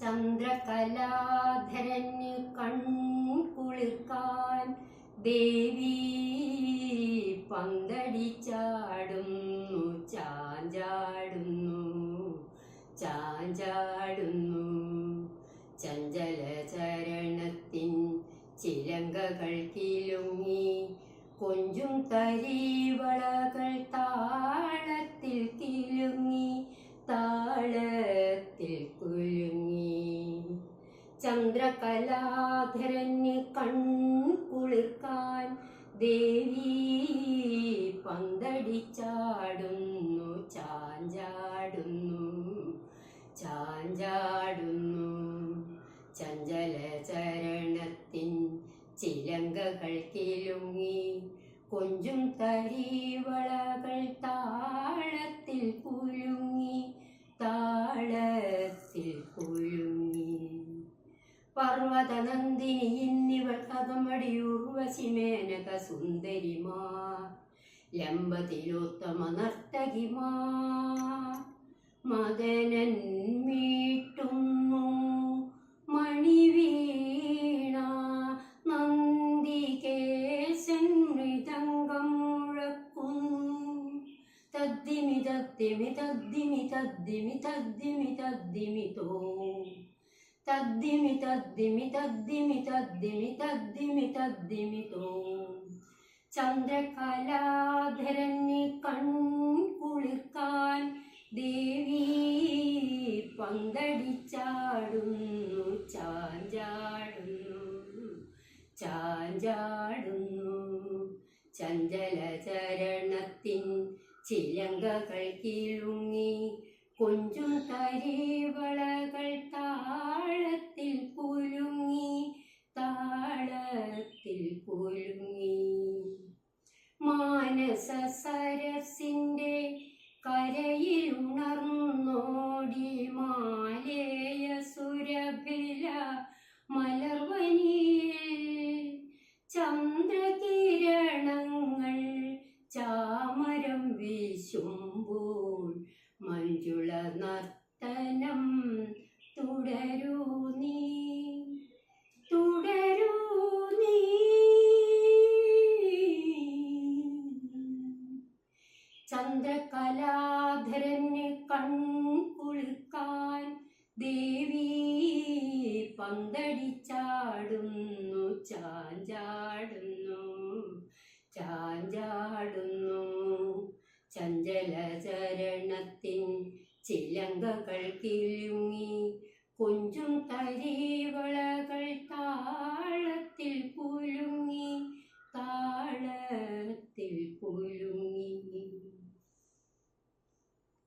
ചന്ദ്രകലാധരന് കൺകുളിർക്കാൻ ദേവി പന്തടിച്ചാടുന്നു ചാഞ്ചാടുന്നു ചഞ്ചല ചരണത്തിൻ ചിലങ്കകൾ കിലുങ്ങി കൊഞ്ചും തരിവളകൾ താളത്തിൽ കിലുങ്ങി കുലുങ്ങി ചന്ദ്രകലാധരന് കൺകുളിർക്കാൻ ദേവി പന്തടിച്ചാടുന്നു ചാഞ്ചാടുന്നു ചഞ്ചല ചരണത്തിൻ ചിലങ്കകൾ കിലുങ്ങി കൊഞ്ചും തരിവളകൾ താളത്തിൽ കുലുങ്ങി പർവ്വതനന്ദിനി എന്നിവൾ കഥമടിയുർവശി മേനക സുന്ദരിമാർ ലംബതിലോത്തമ നർത്തകിമാർ മദനൻ മീട്ടുന്നു മണിവീണ നന്ദികേശൻ മൃദംഗം മുഴക്കുന്നു തദ്ദിമി തദ്ദിമി തദ്ദിമി തദ്ദിമി തദ്ദിമി തദ്ദിമിതോ തദ്ദിമി തദ്ദിമി തദ്ദിമി തദ്ദിമി തദ്ദിമി തദ്ദിമിതോ ചന്ദ്രകലാധരന് കൺകുളിർക്കാൻ ദേവി പന്തടിച്ചാടുന്നു ചാഞ്ചാടുന്നു ചഞ്ചല ചരണത്തിൻ ചിലങ്കകൾ കിലുങ്ങി കൊഞ്ചും തരിവളകൾ താളത്തിൽ കുലുങ്ങി മാനസ സരസിന്റെ കരയിൽ ഉണർന്നോടി മാലേയ സുരഭില മലർവനിയിൽ ചന്ദ്രകിരണങ്ങൾ ചാമരം വീശുമ്പോൾ മഞ്ജുള നർത്തനം തുടരൂ നീ ചന്ദ്രകലാധരന് കൺകുളിർക്കാൻ ദേവി പന്തടിച്ചാടുന്നു ചാഞ്ചാടുന്നു ചഞ്ചല ചരണത്തിൻ ചിലങ്കകൾ കിലുങ്ങി കൊഞ്ചും തരിവളകൾ താളത്തിൽ കുലുങ്ങി